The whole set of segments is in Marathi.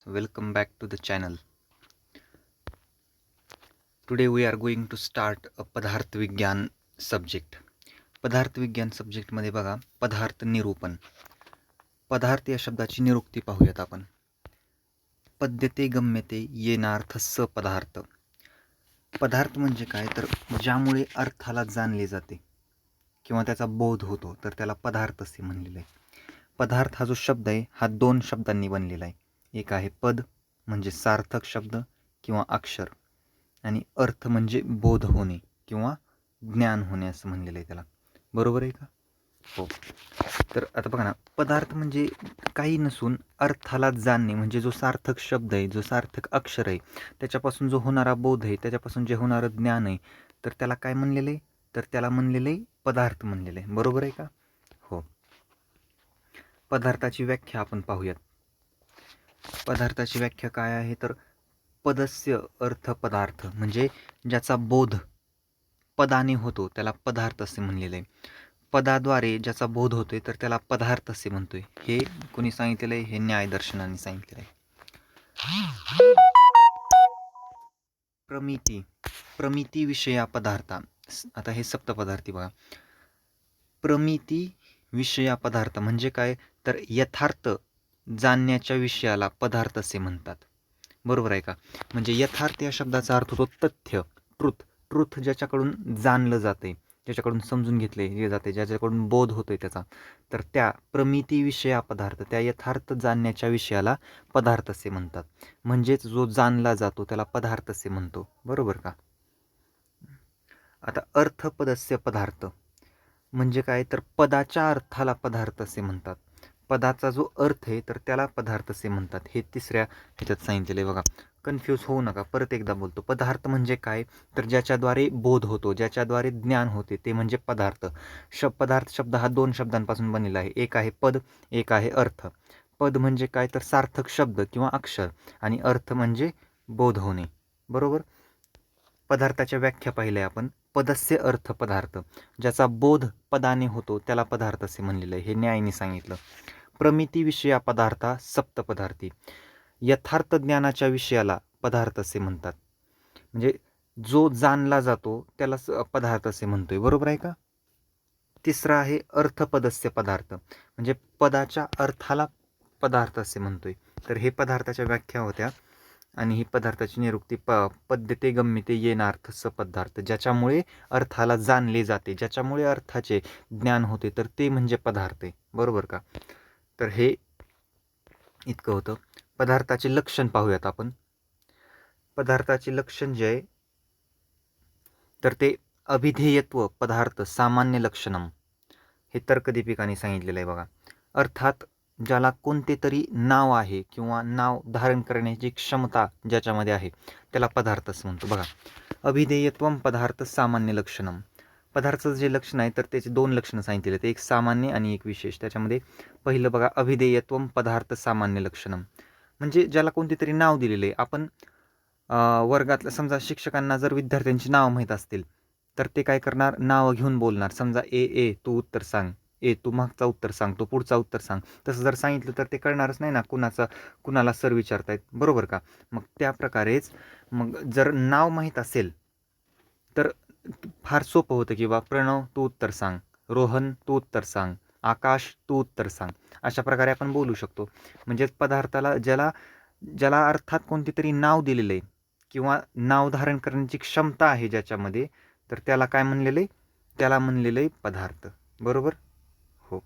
welcome back to the channel. Today we are going to start a पदार्थ विज्ञान subject. पदार्थ विज्ञान subject मध्ये बघा पदार्थ निरूपण. पदार्थ या शब्दाची निरुक्ती पाहूयात आपण. पद्यते गम्यते येनार्थ स पदार्थ. पदार्थ म्हणजे काय तर ज्यामुळे अर्थाला जाणले जाते किंवा त्याचा बोध होतो तर त्याला पदार्थ असे म्हणलेले आहे. पदार्थ हा जो शब्द आहे हा दोन शब्दांनी बनलेला आहे. एक आहे पद म्हणजे सार्थक शब्द किंवा अक्षर आणि अर्थ म्हणजे बोध होणे किंवा ज्ञान होणे असं म्हणलेलं आहे त्याला. बरोबर आहे का? हो. तर आता बघा ना, पदार्थ म्हणजे काही नसून अर्थाला जाणणे म्हणजे जो सार्थक शब्द आहे, जो सार्थक अक्षर आहे, त्याच्यापासून जो होणारा बोध आहे, त्याच्यापासून जे होणारं ज्ञान आहे, तर त्याला काय म्हणलेलं आहे? तर त्याला म्हणलेलं आहे पदार्थ म्हणलेलं आहे. बरोबर आहे का? हो. पदार्थाची व्याख्या आपण पाहूयात. पदार्थाची व्याख्या काय आहे तर पदस्य अर्थ पदार्थ म्हणजे ज्याचा बोध पदाने होतो त्याला पदार्थ असे म्हणलेले आहे. पदाद्वारे ज्याचा बोध होतोय तर त्याला पदार्थ असे म्हणतोय. हे कोणी सांगितलेलं आहे? हे न्यायदर्शनाने सांगितलेलं आहे. प्रमिती. प्रमिती विषया पदार्था. आता हे सप्तपदार्थी बघा. प्रमिती विषया पदार्थ म्हणजे काय तर यथार्थ जाणण्याच्या विषयाला पदार्थ असे म्हणतात. बरोबर आहे का? म्हणजे यथार्थ या शब्दाचा अर्थ होतो तथ्य, ट्रुथ. ट्रुथ ज्याच्याकडून जाणलं जाते, ज्याच्याकडून समजून घेतले जाते, ज्याच्याकडून बोध होतोय त्याचा, तर त्या प्रमिती विषया पदार्थ, त्या यथार्थ जाणण्याच्या विषयाला पदार्थ असे म्हणतात. म्हणजेच जो जाणला जातो त्याला पदार्थ असे म्हणतो. बरोबर का? आता अर्थपदस्य पदार्थ म्हणजे काय तर पदाच्या अर्थाला पदार्थ असे म्हणतात. पदाचा जो अर्थ आहे तर त्याला पदार्थ असे म्हणतात. हे तिसऱ्या ह्याच्यात सांगितलेलं आहे बघा. कन्फ्यूज होऊ नका. परत एकदा बोलतो. पदार्थ म्हणजे काय तर ज्याच्याद्वारे बोध होतो, ज्याच्याद्वारे ज्ञान होते ते म्हणजे पदार्थ. पदार्थ शब्द हा दोन शब्दांपासून बनलेला आहे. एक आहे पद, एक आहे अर्थ. पद म्हणजे काय तर सार्थक शब्द किंवा अक्षर आणि अर्थ म्हणजे बोध होणे. बरोबर. पदार्थाच्या व्याख्या पाहिल्या आपण. पदस्य अर्थ पदार्थ ज्याचा बोध पदाने होतो त्याला पदार्थ असे म्हणलेलं आहे. हे न्यायाने सांगितलं. प्रमिती विषया पदार्था सप्तपदार्थी. यथार्थ ज्ञानाच्या विषयाला पदार्थ असे म्हणतात. म्हणजे जो जाणला जातो त्याला पदार्थ असे म्हणतोय. बरोबर आहे का? तिसरा आहे अर्थपदस्य पदार्थ म्हणजे पदाच्या अर्थाला पदार्थ असे म्हणतोय. तर हे पदार्थाच्या व्याख्या होत्या आणि ही पदार्थाची निरुक्ती पद्यते गम्यते येनार्थ स पदार्थ ज्याच्यामुळे अर्थाला जाणले जाते, ज्याच्यामुळे अर्थाचे ज्ञान होते तर ते म्हणजे पदार्थ आहे. बरोबर का? तर हे इतकं होतं. पदार्थाचे लक्षण पाहूयात आपण. पदार्थाचे लक्षण जे आहे तर ते अभिधेयत्व पदार्थ सामान्य लक्षणम हे तर्कदीपिकाने सांगितलेलं आहे बघा. अर्थात ज्याला कोणते तरी नाव आहे किंवा नाव धारण करण्याची क्षमता ज्याच्यामध्ये आहे त्याला पदार्थ असं म्हणतो बघा. अभिधेयत्वम पदार्थ सामान्य लक्षणम. पदार्थाचं जे लक्षण आहे तर त्याचे दोन लक्षणं सांगितलेले आहेत. एक सामान्य आणि एक विशेष. त्याच्यामध्ये पहिलं बघा अभिधेयत्वम पदार्थ सामान्य लक्षणम म्हणजे ज्याला कोणते तरी नाव दिलेले आहे. आपण वर्गातलं समजा शिक्षकांना जर विद्यार्थ्यांची नावं माहीत असतील तर ते काय करणार, नावं घेऊन बोलणार. समजा ए तू उत्तर सांग, ए तू मागचा उत्तर सांग, तो पुढचा उत्तर सांग. तसं जर सांगितलं तर ते कळणारच नाही ना कुणाला सर विचारतायत. बरोबर का? मग त्या प्रकारेच मग जर नाव माहीत असेल तर फार सोपं होतं की बा प्रणव तू उत्तर सांग, रोहन तू उत्तर सांग, आकाश तू उत्तर सांग. अशा प्रकारे आपण बोलू शकतो. म्हणजे पदार्थाला ज्याला अर्थात कोणते तरी नाव दिलेलं आहे किंवा नाव धारण करण्याची क्षमता आहे ज्याच्यामध्ये तर त्याला काय म्हणलेलं आहे? त्याला म्हणलेलं आहे पदार्थ. बरोबर? हो.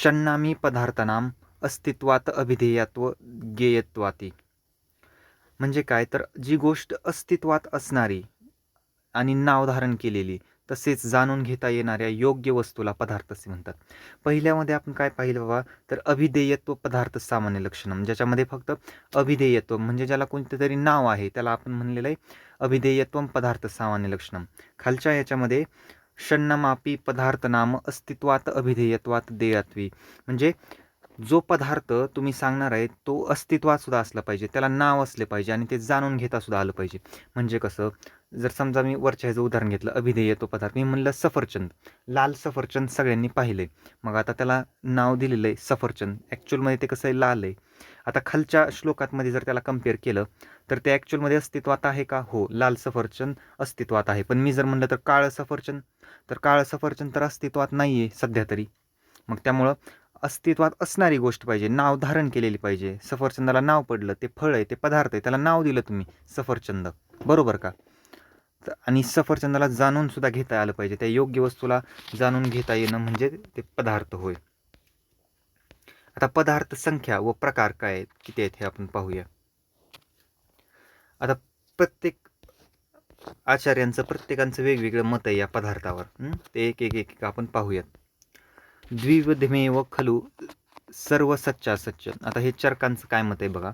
षण्णामी पदार्थानाम अस्तित्वात अभिधेयत्व गेयत्वाती. म्हणजे काय तर जी गोष्ट अस्तित्वात असणारी आणि नाव धारण केलेली तसेच जाणून घेता येणाऱ्या योग्य वस्तूला पदार्थ असे म्हणतात. पहिल्यामध्ये आपण काय पाहिलं बाबा तर अभिधेयत्व पदार्थ सामान्य लक्षणम ज्याच्यामध्ये फक्त अभिधेयत्व म्हणजे ज्याला कोणते तरी नाव आहे त्याला आपण म्हणलेलं आहे अभिधेयत्व पदार्थ सामान्य लक्षणम. खालच्या याच्यामध्ये षण्णमापी पदार्थ नाम अस्तित्वात अभिधेयत्वात देयत्वी म्हणजे जो पदार्थ तुम्ही सांगणार आहे तो अस्तित्वात सुद्धा असला पाहिजे, त्याला नाव असले पाहिजे आणि ते जाणून घेता सुद्धा आलं पाहिजे. म्हणजे कसं, जर समजा मी वरच्या ह्याचं उदाहरण घेतलं, अभिधेय तो पदार्थ, मी म्हणलं सफरचंद, लाल सफरचंद सगळ्यांनी पाहिलंय, मग आता त्याला नाव दिलेलं आहे सफरचंद, ॲक्च्युअलमध्ये ते कसं आहे, लाल आहे. आता खालच्या श्लोकातमध्ये जर त्याला कम्पेअर केलं तर ते ॲक्च्युअलमध्ये अस्तित्वात आहे का? हो, लाल सफरचंद अस्तित्वात आहे. पण मी जर म्हणलं तर काळं सफरचंद, तर काळं सफरचंद तर अस्तित्वात नाही आहे सध्या तरी. मग त्यामुळं अस्तित्वात असणारी गोष्ट पाहिजे, नाव धारण केलेली पाहिजे. सफरचंदाला नाव पडलं, ते फळ आहे, ते पदार्थ आहे, त्याला नाव दिलं तुम्ही सफरचंद, बरोबर का? आणि सफरचंदाला जाणून सुद्धा घेता आलं पाहिजे, त्या योग्य वस्तूला जाणून घेता येणं म्हणजे ते पदार्थ होय. आता पदार्थ संख्या व प्रकार काय आहेत, किती आहेत हे आपण पाहूया. आता प्रत्येक आचार्यांचं, प्रत्येकांचं वेगवेगळं मत आहे या पदार्थावर. ते एक एक एक आपण पाहूयात. द्विविधमेव खलु सर्व सच्चासच्च. आता हे चरकांचं काय मत आहे बघा.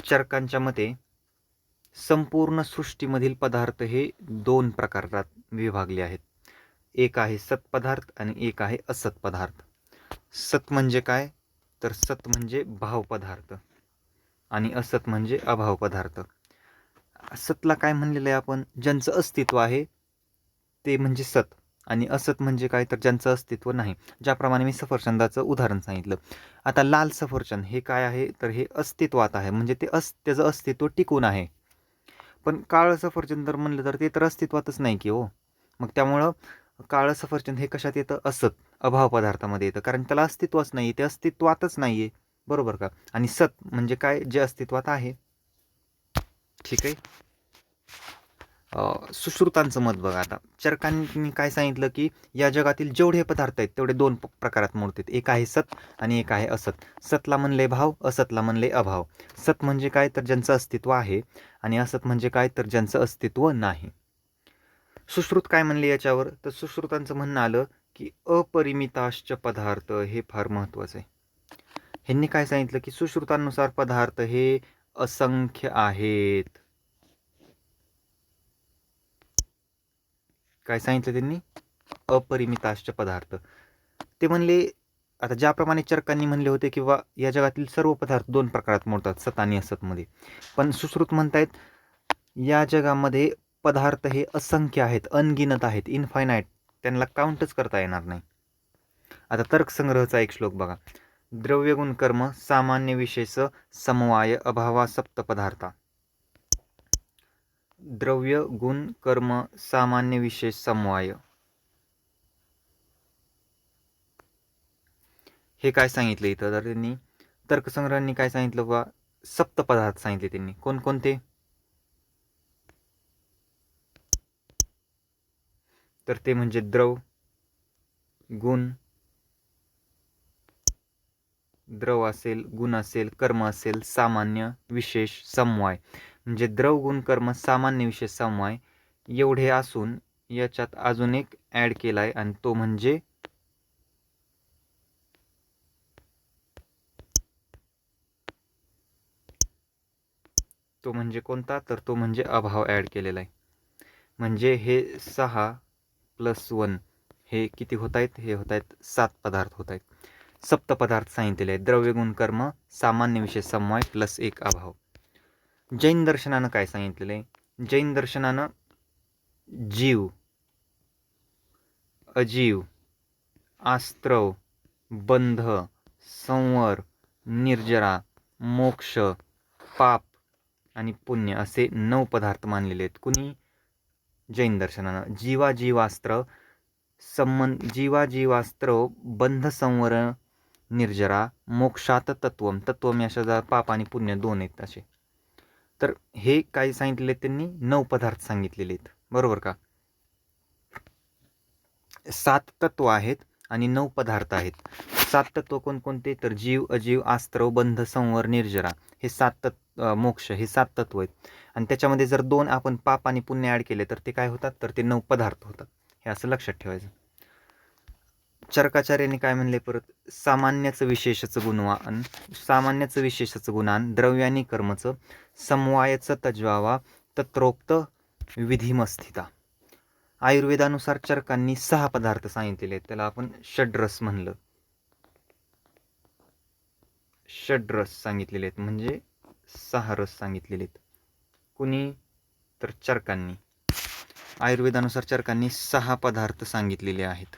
चरकांच्या मते संपूर्ण सृष्टीमधील पदार्थ हे 2 प्रकारात विभागले आहेत. एक आहे सत्पदार्थ आणि एक आहे असत पदार्थ. सत म्हणजे काय, तर सत म्हणजे भाव पदार्थ आणि असत म्हणजे अभाव पदार्थ. सतला काय म्हणलेलं आहे आपण, ज्यांचं अस्तित्व आहे ते म्हणजे सत, आणि असत म्हणजे काय, तर ज्यांचं अस्तित्व नाही. ज्याप्रमाणे मी सफरचंदाचं उदाहरण सांगितलं. आता लाल सफरचंद हे काय आहे, तर हे अस्तित्वात आहे, म्हणजे ते त्याचं अस्तित्व टिकून आहे. पण काळं सफरचंद जर म्हणलं तर ते तर अस्तित्वातच नाही की हो. मग त्यामुळं काळं सफरचंद हे कशात येतं, असत, अभाव पदार्थामध्ये येतं, कारण त्याला अस्तित्वच नाही, ते अस्तित्वातच नाही आहे, बरोबर का? आणि सत म्हणजे काय, जे अस्तित्वात आहे. ठीक आहे. सुश्रुतांचं मत बघा. आता चरकांनी काय सांगितलं की या जगातील जेवढे पदार्थ आहेत तेवढे 2 प्रकारात मोडतात. एक आहे सत आणि एक आहे असत. सतला म्हणले भाव, असतला म्हणले अभाव. सत म्हणजे काय, तर ज्यांचं अस्तित्व आहे, आणि असत म्हणजे काय, तर ज्यांचं अस्तित्व नाही. सुश्रुत काय म्हणले याच्यावर, तर सुश्रुतांचं म्हणणं आलं की अपरिमिताश्च पदार्थ, हे फार महत्त्वाचं आहे. ह्यांनी काय सांगितलं की सुश्रुतांनुसार पदार्थ हे असंख्य आहेत. काय सांगितलं त्यांनी, अपरिमिताश्च पदार्थ. ते म्हणले, आता ज्याप्रमाणे चरकांनी म्हणले होते किंवा या जगातील सर्व पदार्थ 2 प्रकारात मोडतात, सत आणि असतमध्ये, पण सुश्रुत म्हणतायत या जगामध्ये पदार्थ हे असंख्य आहेत, अनगिनत आहेत, इनफायनाईट, त्यांना काउंटच करता येणार नाही. आता तर्कसंग्रहचा एक श्लोक बघा. द्रव्य गुण कर्म सामान्य विशेष समवाय अभावा सप्त पदार्था. द्रव्य गुण कर्म सामान्य विशेष समवाय, हे काय सांगितलं इथं, तर त्यांनी तर्कसंग्रहांनी काय सांगितलं बा, सप्त पदार्थ सांगितले त्यांनी. कोणकोणते, तर ते म्हणजे द्रव, गुण, द्रव असेल, गुण असेल, कर्म असेल, सामान्य विशेष समवाय. म्हणजे द्रव गुण कर्म सामान्य विशेष समवाय एवढे असून याच्यात अजून एक ॲड केलाय, आणि तो म्हणजे कोणता, तर तो म्हणजे अभाव ॲड केलेला आहे. म्हणजे हे 6 + 1 हे किती होत आहेत, हे होत आहेत 7 पदार्थ होत आहेत. सप्त पदार्थ सांगितलेले आहेत. द्रव्य गुण कर्म सामान्य विशेष समवाय + 1 अभाव. जैन दर्शनानं काय सांगितलेलं आहे, जैन दर्शनानं जीव, अजीव, आस्त्रव, बंध, संवर, निर्जरा, मोक्ष, पाप आणि पुण्य असे 9 पदार्थ मानलेले आहेत. कुणी, जैन दर्शनानं. जीवाजीवास्त्र बंध, संवर, निर्जरा, मोक्षात तत्वम, तत्वम अशा पाप आणि पुण्य 2 आहेत असे. तर हे काय सांगितलेले त्यांनी, 9 पदार्थ सांगितलेले आहेत, बरोबर का? 7 तत्व आहेत आणि 9 पदार्थ आहेत. 7 तत्व कोणकोणते, तर जीव, अजीव, आस्त्रव, बंध, संवर, निर्जरा, हे 7 मोक्ष, हे 7 तत्व आहेत. आणि त्याच्यामध्ये जर 2 आपण पाप आणि पुण्य ॲड केले तर ते काय होतात, तर ते 9 पदार्थ होतात. हे असं लक्षात ठेवायचं. चरकाचार्यांनी काय म्हणले परत, सामान्याचं विशेषाचं गुणान द्रव्यानी कर्मचं समवायचं तज्वावा तत्रोक्त विधिमस्थिता. आयुर्वेदानुसार चरकांनी 6 पदार्थ सांगितलेले आहेत, त्याला आपण षड्रस म्हणलं. षड्रस सांगितलेले आहेत, म्हणजे 6 रस सांगितलेले आहेत. कुणी? तर चरकांनी. आयुर्वेदानुसार चरकांनी 6 पदार्थ सांगितलेले आहेत.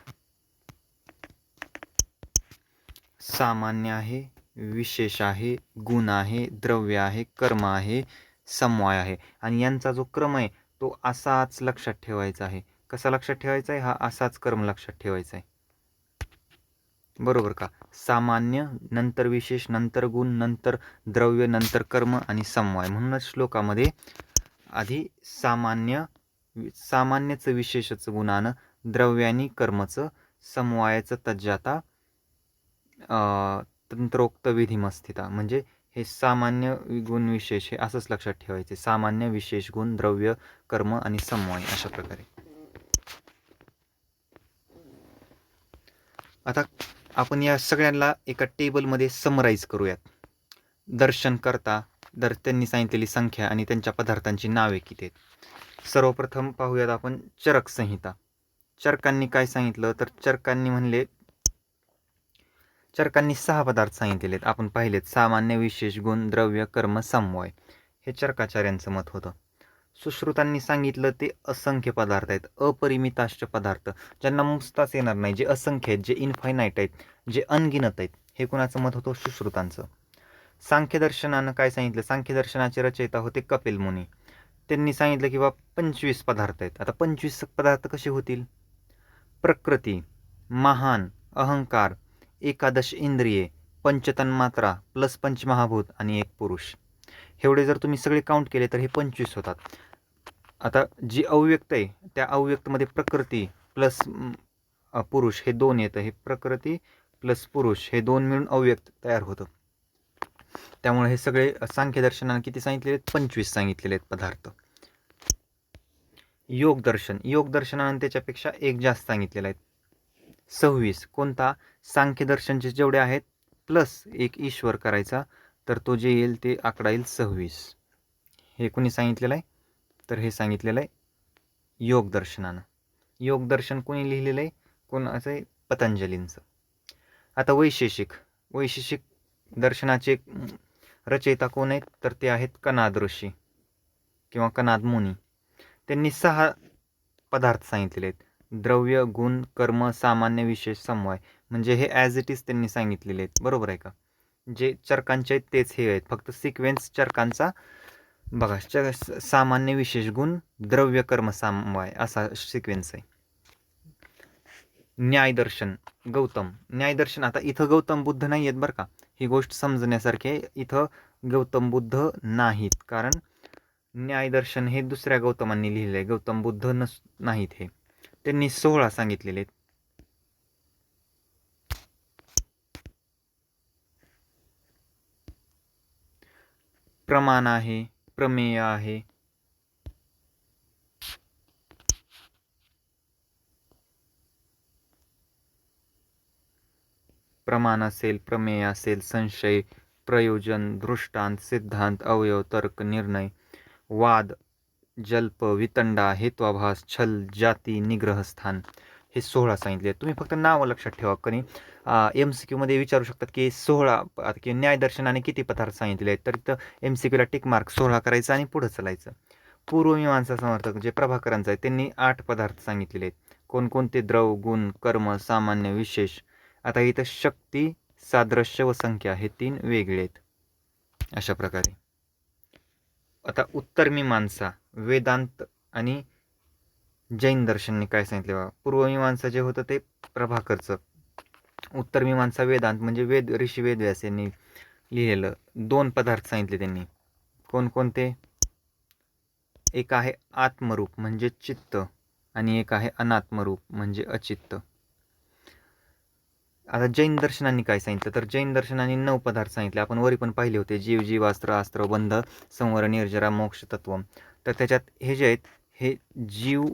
सामान्य आहे, विशेष आहे, गुण आहे, द्रव्य आहे, कर्म आहे, समवाय आहे. आणि यांचा जो क्रम आहे तो असाच लक्षात ठेवायचा आहे. कसा लक्षात ठेवायचा आहे? हा असाच क्रम लक्षात ठेवायचा आहे. बरोबर का? सामान्य, नंतर विशेष, नंतर गुण, नंतर द्रव्य, नंतर कर्म आणि समवाय. म्हणूनच श्लोकामध्ये आधी सामान्यचं विशेषचं गुणानं, द्रव्यानी कर्मचं, समवायाचं तज्जाता, तंत्रोक्त विधिमस्थिता. म्हणजे हे सामान्य गुण विशेष हे असंच लक्षात ठेवायचे. सामान्य, विशेष, गुण, द्रव्य, कर्म आणि समवाय अशा प्रकारे. आता आपण या सगळ्यांना एका टेबलमध्ये समराईज करूयात. दर्शन करता त्यांनी सांगितलेली संख्या आणि त्यांच्या पदार्थांची नावे किती आहेत. सर्वप्रथम पाहूयात आपण चरक संहिता. चरकांनी काय सांगितलं? तर चरकांनी 6 पदार्थ सांगितलेले आहेत. आपण पाहिलेत, सामान्य, विशेष, गुण, द्रव्य, कर्म, समवाय. हे चरकाचार्यांचं मत होतं. सुश्रुतांनी सांगितलं ते असंख्य पदार्थ आहेत, अपरिमिताश्च पदार्थ, ज्यांना मोजताच येणार नाही, जे असंख्य आहेत, जे इनफायनाईट आहेत, जे अनगिनत आहेत. हे कुणाचं मत होतं? सुश्रुतांचं. सांख्यदर्शनानं काय सांगितलं? सांख्यदर्शनाचे रचयिता होते कपिल मुनी. त्यांनी सांगितलं की 25 पदार्थ आहेत. आता 25 पदार्थ कसे होतील? प्रकृती, महान, अहंकार, 11 इंद्रिये, पंचतन्मात्रा प्लस पंचमहाभूत आणि 1 पुरुष. एवढे जर तुम्ही सगळे काउंट केले तर हे 25 होतात. आता जी अव्यक्त आहे त्या अव्यक्तमध्ये प्रकृती प्लस पुरुष हे 2 येतं. हे प्रकृती प्लस पुरुष हे 2 मिळून अव्यक्त तयार होतं. त्यामुळे हे सगळे सांख्यदर्शनाने किती सांगितलेले आहेत? 25 सांगितलेले आहेत पदार्थ. योगदर्शनाने त्याच्यापेक्षा एक जास्त सांगितलेला आहे, 26. कोणता? सांख्यदर्शनचे जेवढे आहेत प्लस एक ईश्वर करायचा, तर तो जे येईल ते आकडा येईल 26. हे कोणी सांगितलेलं आहे? तर हे सांगितलेलं आहे योगदर्शनानं. योगदर्शन कोणी लिहिलेलं आहे? कोणाचं आहे? पतंजलींचं. आता वैशेषिक दर्शनाचे रचयिता कोण आहेत? तर ते आहेत कनाद ऋषी किंवा कनाद मुनी. त्यांनी 6 पदार्थ सांगितलेले आहेत, द्रव्य, गुण, कर्म, सामान्य, विशेष, समवाय. म्हणजे हे ॲज इट इज त्यांनी सांगितलेले आहेत. बरोबर आहे का? जे चरकांचे आहेत तेच हे आहेत, फक्त सिक्वेन्स चरकांचा बघा. सामान्य, विशेष, गुण, द्रव्य, कर्म, समवाय असा सिक्वेन्स आहे. न्यायदर्शन न्यायदर्शन. आता इथं गौतम बुद्ध नाही आहेत बरं का, ही गोष्ट समजण्यासारखी आहे. इथं गौतम बुद्ध नाहीत, कारण न्यायदर्शन हे दुसऱ्या गौतमांनी लिहिलेलं आहे, गौतम बुद्ध नाहीत. हे त्यांनी 16 सांगितलेले आहेत. प्रमाण आहे, प्रमेय आहे, प्रमाण असेल, प्रमेय असेल, संशय, प्रयोजन, दृष्टांत, सिद्धांत, अवयव, तर्क, निर्णय, वाद, जल्प, वितंडा, हेत्वाभास, छल, जाती, निग्रहस्थान. हे 16 सांगितले. तुम्ही फक्त नावं लक्षात ठेवा. कधी MCQ मध्ये विचारू शकतात की 16 की न्यायदर्शनाने किती पदार्थ सांगितले आहेत, तर इथं MCQला टिक मार्क 16 करायचं आणि पुढं चालायचं. पूर्वमीमांसा समर्थक जे प्रभाकरांचा आहे त्यांनी 8 पदार्थ सांगितलेले आहेत. कोणकोणते? द्रव, गुण, कर्म, सामान्य, विशेष. आता इथं शक्ती, सादृश्य व संख्या हे 3 वेगळे आहेत. अशा प्रकारे. आता उत्तर मीमांसा, वेदांत आणि जैन दर्शनने काय सांगितले बघा. पूर्वमीमांसा जे होतं ते प्रभाकरचं, उत्तर मीमांसा वेदांत म्हणजे ऋषी वेदव्यास यांनी लिहिलेलं. 2 पदार्थ सांगितले त्यांनी. कोणकोणते? एक आहे आत्मरूप म्हणजे चित्त आणि एक आहे अनात्मरूप म्हणजे अचित्त. आता जैन दर्शनांनी काय सांगितलं? तर जैन दर्शनांनी 9 पदार्थ सांगितले. आपण वरी पण पाहिले होते, जीव, जीवास्त्र, अस्त्र, बंध, संवर, निर्जरा, मोक्ष, तत्व. तर त्याच्यात हे जे आहेत हे जीव,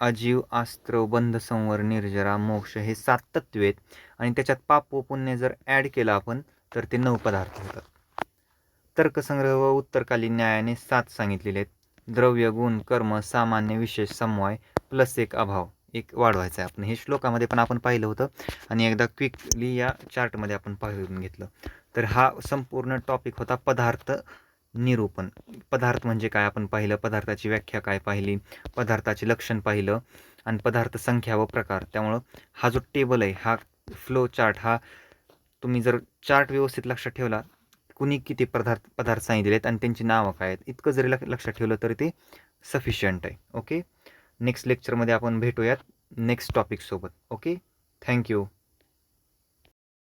अजीव, अस्त्र, बंध, संवर, निर्जरा, मोक्ष हे 7 तत्वे आहेत. आणि त्याच्यात पाप व पुण्य जर ॲड केलं आपण तर ते 9 पदार्थ होतात. तर्कसंग्रह व उत्तरकालीन न्यायाने 7 सांगितलेले आहेत. द्रव्य, गुण, कर्म, सामान्य, विशेष, समवाय प्लस एक अभाव, एक वाढवायचा आहे. आपण हे श्लोकामध्ये पण आपण पाहिलं होतं आणि एकदा क्विकली या चार्टमध्ये आपण पाहून घेतलं. तर हा संपूर्ण टॉपिक होता पदार्थ निरूपण. पदार्थ म्हणजे काय आपण पाहिलं, पदार्थाची व्याख्या काय पाहिली, पदार्थाचे लक्षण पाहिलं आणि पदार्थ संख्या व प्रकार. त्यामुळं हा जो टेबल आहे, हा फ्लो चार्ट, हा तुम्ही जर चार्ट व्यवस्थित लक्षात ठेवला, कुणी किती पदार्थ सांगितले आहेत आणि त्यांची नावं काय आहेत, इतकं जरी लक्षात ठेवलं तरी ते सफिशियंट आहे. ओके, नेक्स्ट लेक्चरमध्ये आपण भेटूयात नेक्स्ट टॉपिकसोबत. Okay, thank you.